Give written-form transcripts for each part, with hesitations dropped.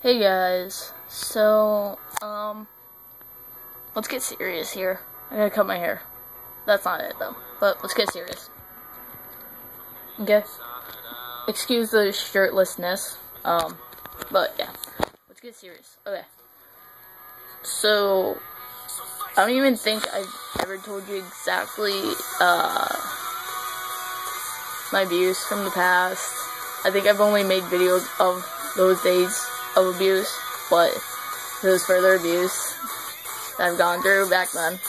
Hey guys, so, let's get serious here. I'm gonna cut my hair. That's not it though, but let's get serious. Okay? Excuse the shirtlessness, but yeah. Let's get serious. Okay. So, I don't even think I've ever told you exactly, my abuse from the past. I think I've only made videos of those days of abuse, but there was further abuse that I've gone through back then.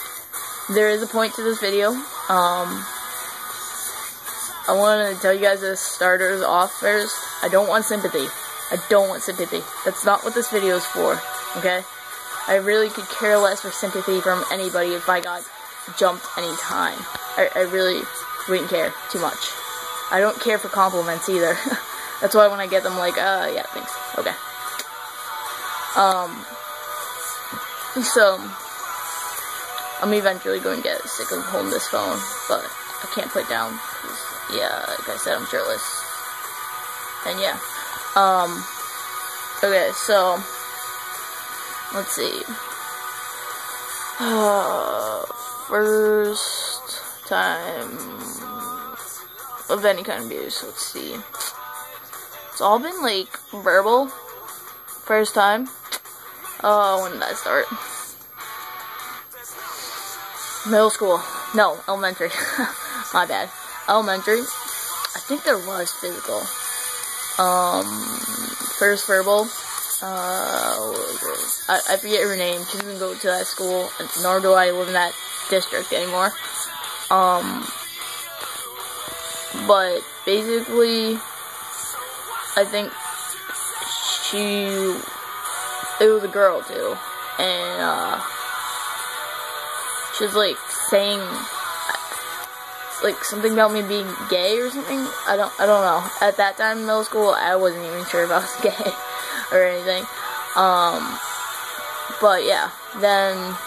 There is a point to this video. I want to tell you guys this starters off first. I don't want sympathy. I don't want sympathy. That's not what this video is for, okay? I really could care less for sympathy from anybody if I got jumped anytime. I really wouldn't care too much. I don't care for compliments either. That's why when I get them, like, yeah, thanks. Okay. So, I'm eventually going to get sick of holding this phone, but I can't put it down, because, yeah, like I said, I'm shirtless. And yeah. Okay, so, let's see. First time of any kind of abuse, let's see. It's all been, like, verbal. First time. When did that start? Middle school. No, elementary. My bad. Elementary. I think there was physical. First verbal. What was it? I forget her name. She doesn't go to that school, nor do I live in that district anymore. But basically, I think it was a girl too, and she was like saying like something about me being gay or something. I don't know. At that time in middle school, I wasn't even sure if I was gay or anything. But yeah, then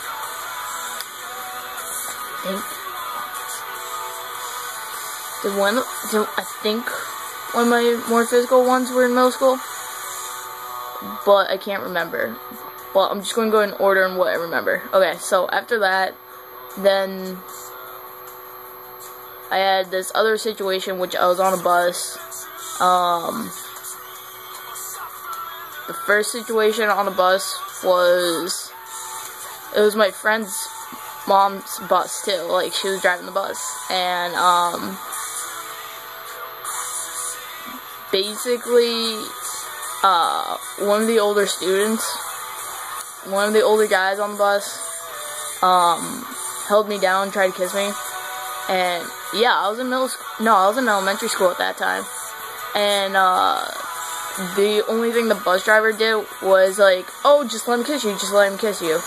I think one of my more physical ones were in middle school, but I can't remember. Well, I'm just going to go in order in what I remember. Okay, so after that, then I had this other situation, which I was on a bus. The first situation on a bus was, it was my friend's mom's bus too. Like, she was driving the bus, and basically, one of the older students, one of the older guys on the bus, held me down, tried to kiss me, and yeah, I was in elementary school at that time, and the only thing the bus driver did was like, oh, just let him kiss you, just let him kiss you.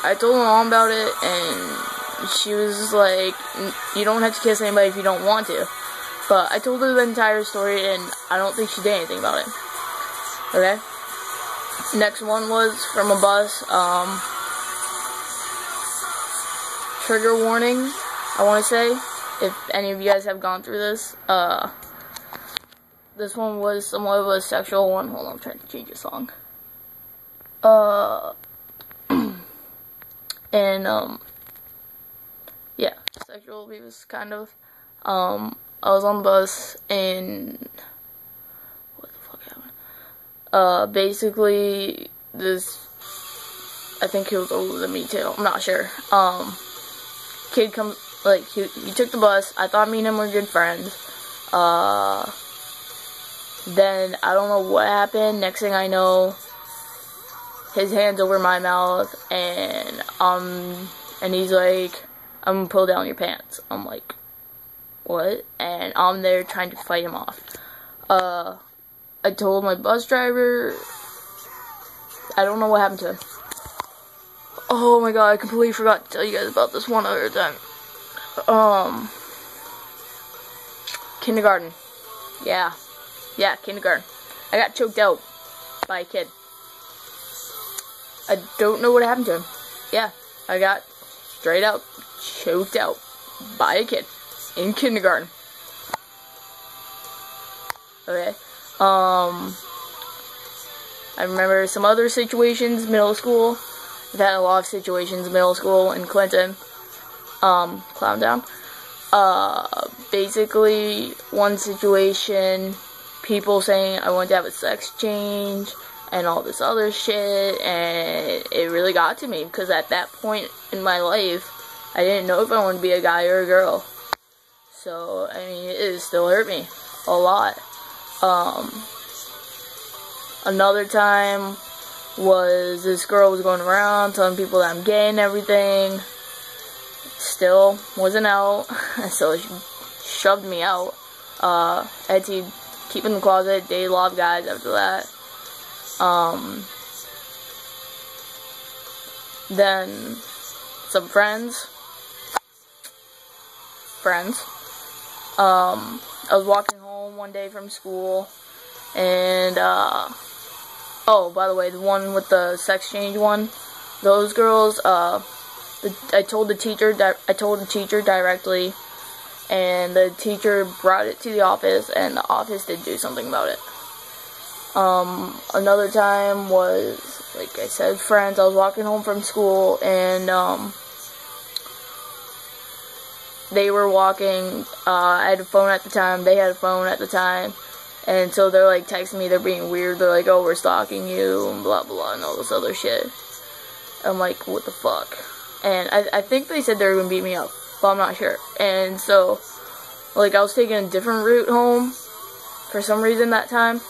I told my mom about it, and she was like, you don't have to kiss anybody if you don't want to. But I told her the entire story, and I don't think she did anything about it. Okay? Next one was from a bus. Trigger warning, I want to say, if any of you guys have gone through this. This one was somewhat of a sexual one. Hold on, I'm trying to change the song. And, yeah, sexual abuse, kind of. I was on the bus, and what the fuck happened? Basically, this, I think he was older than me too, I'm not sure. Kid comes, like, he took the bus. I thought me and him were good friends. Then, I don't know what happened. Next thing I know, his hand's over my mouth, and he's like, I'm gonna pull down your pants. I'm like, what? And I'm there trying to fight him off. I told my bus driver, I don't know what happened to him. Oh my god, I completely forgot to tell you guys about this one other time. Kindergarten. Yeah, kindergarten. I got choked out by a kid. I don't know what happened to him. Yeah, I got straight out choked out by a kid in kindergarten. Okay. I remember some other situations, middle school. I've had a lot of situations in middle school in Clinton. Clown Down. Basically, one situation, people saying I wanted to have a sex change and all this other shit, and it really got to me, because at that point in my life, I didn't know if I wanted to be a guy or a girl. So, I mean, it still hurt me a lot. Another time was this girl was going around telling people that I'm gay and everything. Still wasn't out, so she shoved me out. I had to keep in the closet, date a lot of guys after that. Then some friends. I was walking home one day from school, and oh, by the way, the one with the sex change one, those girls, I told the teacher directly, and the teacher brought it to the office, and the office did do something about it. Another time was, like I said, friends. I was walking home from school, and they were walking. I had a phone at the time. They had a phone at the time. And so they're like texting me, they're being weird, they're like, oh, we're stalking you, and blah, blah, and all this other shit. I'm like, what the fuck? And I think they said they were going to beat me up, but I'm not sure. And so, like, I was taking a different route home, for some reason that time.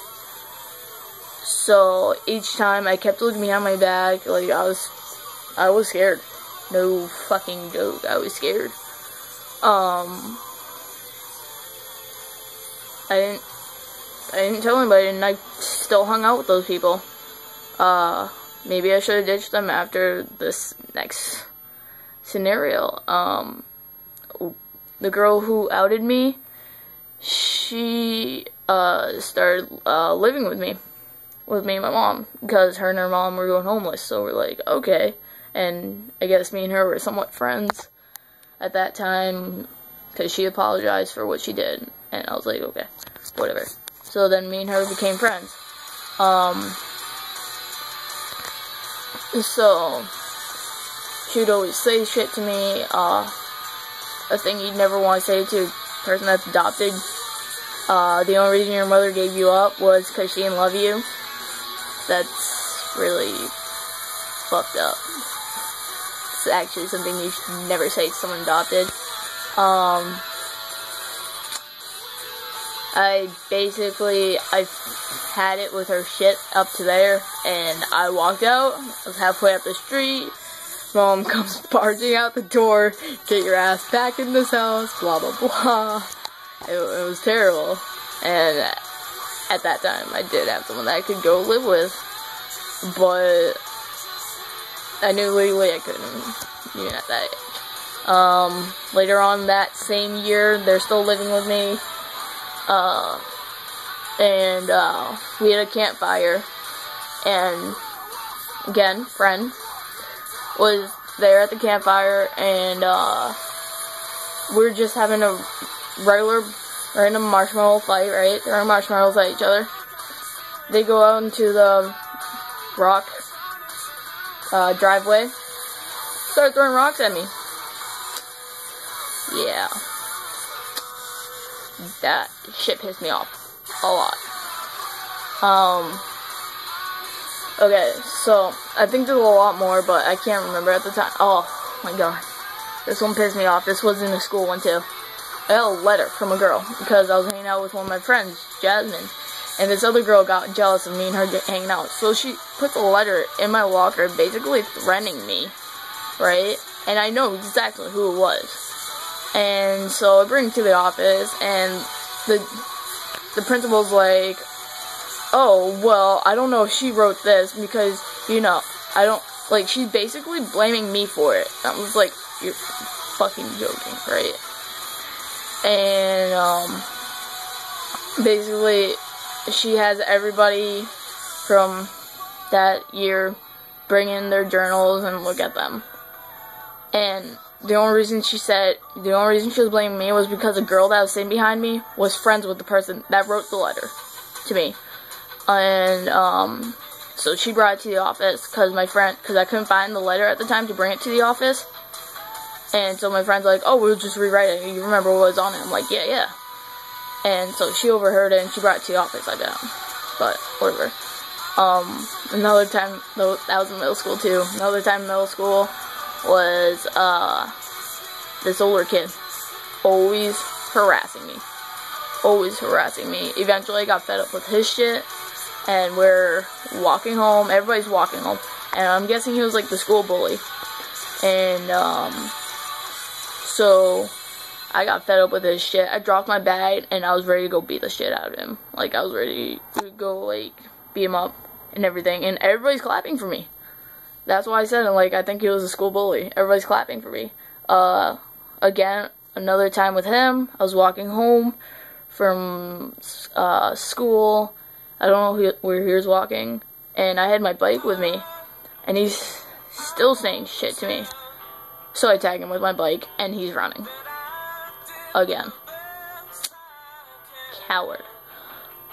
So, each time I kept looking behind my back, like, I was scared. No fucking joke, I was scared. I didn't tell anybody, and I still hung out with those people. Maybe I should have ditched them after this next scenario. The girl who outed me, she started living with me and my mom, because her and her mom were going homeless. So we're like, okay. And I guess me and her were somewhat friends at that time, because she apologized for what she did, and I was like, okay, whatever. So then me and her became friends. So she would always say shit to me, a thing you'd never want to say to a person that's adopted. The only reason your mother gave you up was because she didn't love you. That's really fucked up. It's actually something you should never say to someone adopted. I had it with her shit up to there, and I walked out. I was halfway up the street. Mom comes barging out the door, get your ass back in this house, blah, blah, blah. It was terrible. And at that time, I did have someone that I could go live with, but I knew legally I couldn't, even at that age. Later on that same year, they're still living with me. We had a campfire, and again, friend was there at the campfire, and we were just having a regular random marshmallow fight, right? Throwing marshmallows at each other. They go out into the rock driveway, start throwing rocks at me. Yeah. That shit pissed me off a lot. Okay, so I think there's a lot more, but I can't remember at the time. Oh my god, this one pissed me off. This was in the school one too. I got a letter from a girl because I was hanging out with one of my friends, Jasmine, and this other girl got jealous of me and her hanging out. So she puts a letter in my locker, basically threatening me, right? And I know exactly who it was. And so I bring it to the office, and the principal's like, oh, well, I don't know if she wrote this because, you know, I don't, like, she's basically blaming me for it. I was like, you're fucking joking, right? And, basically, she has everybody from that year bring in their journals and look at them. And the only reason she was blaming me was because a girl that was sitting behind me was friends with the person that wrote the letter to me. And, so she brought it to the office, because I couldn't find the letter at the time to bring it to the office. And so my friend's like, oh, we'll just rewrite it. You remember what was on it? I'm like, yeah. And so she overheard it, and she brought it to the office, I bet. But, whatever. Another time, that was in middle school, too. Another time in middle school was, this older kid. Always harassing me. Eventually I got fed up with his shit. And we're walking home. Everybody's walking home. And I'm guessing he was like the school bully. And, so I got fed up with his shit. I dropped my bag and I was ready to go beat the shit out of him. Like, I was ready to go, like, beat him up and everything. And everybody's clapping for me. That's why I said it. Like, I think he was a school bully. Everybody's clapping for me. Again, another time with him. I was walking home from, school. I don't know where he was walking, and I had my bike with me, and he's still saying shit to me. So I tag him with my bike, and he's running. Again. Coward.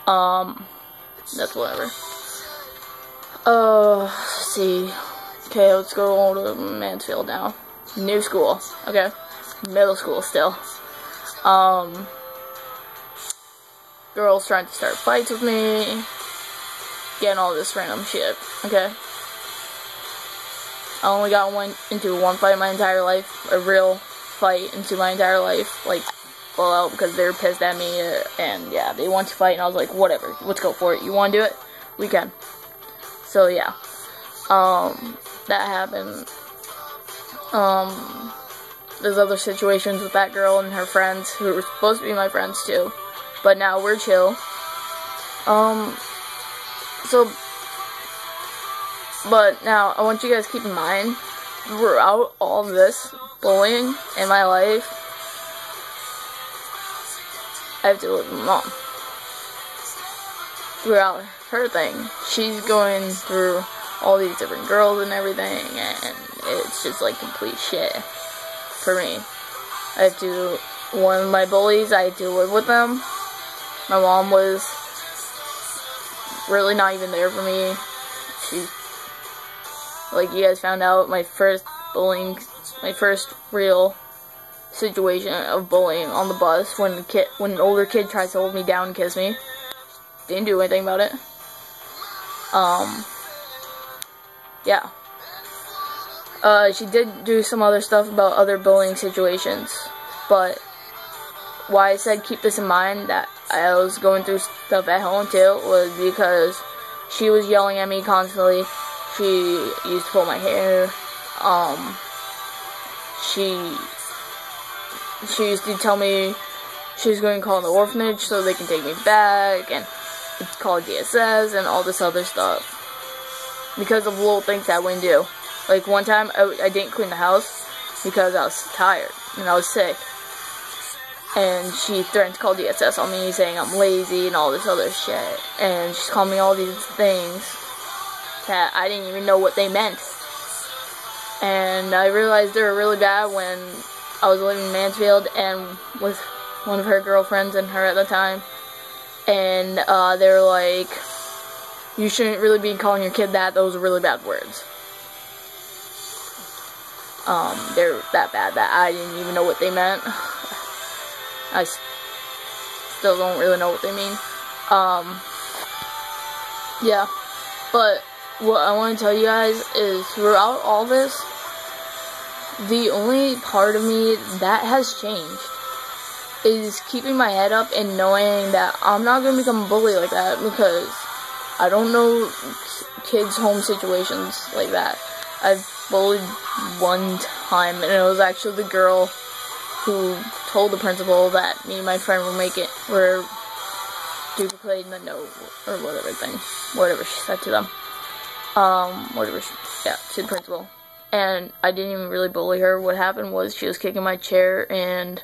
That's whatever. Let's see. Okay, let's go to Mansfield now. New school. Okay. Middle school still. Girls trying to start fights with me, getting all this random shit, okay? I only got into one fight in my entire life, a real fight into my entire life, like, full out, because they were pissed at me, and yeah, they want to fight, and I was like, whatever, let's go for it. You want to do it? We can. So, yeah. That happened. There's other situations with that girl and her friends, who were supposed to be my friends, too. But now we're chill. But now I want you guys to keep in mind, throughout all this bullying in my life, I have to live with my mom. Throughout her thing, she's going through all these different girls and everything, and it's just like complete shit for me. One of my bullies, I had to live with them. My mom was really not even there for me. Like you guys found out, my first real situation of bullying on the bus, when an older kid tries to hold me down and kiss me. Didn't do anything about it. Yeah. She did do some other stuff about other bullying situations, but why I said keep this in mind, that I was going through stuff at home too, was because she was yelling at me constantly. She used to pull my hair. She used to tell me she was going to call the orphanage so they can take me back, and call DSS and all this other stuff. Because of little things that I wouldn't do. Like one time, I didn't clean the house because I was tired and I was sick. And she threatened to call DSS on me, saying I'm lazy and all this other shit. And she's called me all these things that I didn't even know what they meant. And I realized they were really bad when I was living in Mansfield and with one of her girlfriends and her at the time. And they were like, you shouldn't really be calling your kid that. Those are really bad words. They're that bad that I didn't even know what they meant. I still don't really know what they mean. Yeah. But what I want to tell you guys is, throughout all this, the only part of me that has changed is keeping my head up and knowing that I'm not going to become a bully like that, because I don't know kids' home situations like that. I've bullied one time, and it was actually the girl who told the principal that me and my friend were duplicating the note, or whatever she said to them. To the principal. And I didn't even really bully her. What happened was she was kicking my chair, and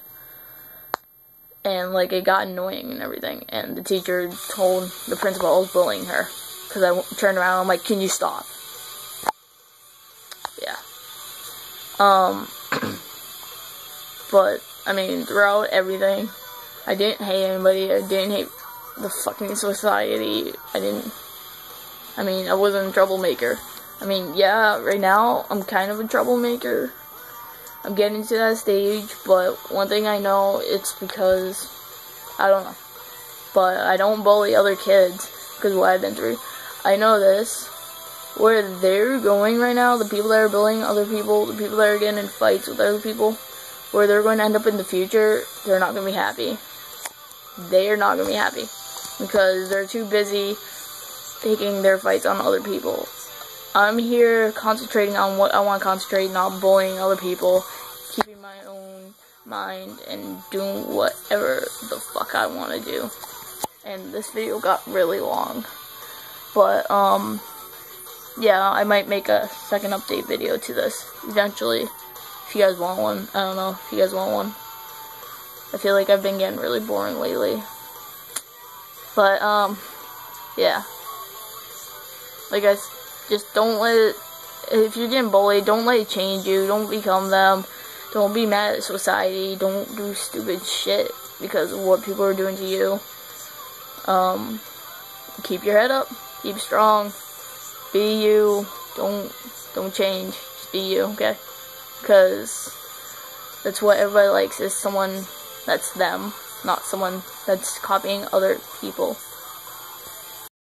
like, it got annoying and everything. And the teacher told the principal I was bullying her. Because I turned around and I'm like, can you stop? Yeah. But, I mean, throughout everything, I didn't hate anybody. I didn't hate the fucking society. I wasn't a troublemaker. Yeah, right now, I'm kind of a troublemaker. I'm getting to that stage, but one thing I know, it's because, I don't know, but I don't bully other kids, because of what I've been through. I know this, where they're going right now, the people that are bullying other people, the people that are getting in fights with other people, where they're going to end up in the future, they're not going to be happy. They are not going to be happy, because they're too busy taking their fights on other people. I'm here concentrating on what I want to concentrate, not bullying other people, keeping my own mind, and doing whatever the fuck I want to do. And this video got really long. But, yeah, I might make a second update video to this eventually. If you guys want one. I don't know if you guys want one. I feel like I've been getting really boring lately. But, yeah. Like guys, just don't let it, if you're getting bullied, don't let it change you. Don't become them. Don't be mad at society. Don't do stupid shit because of what people are doing to you. Keep your head up. Keep strong. Be you. Don't change. Just be you, okay? Because that's what everybody likes, is someone that's them, not someone that's copying other people.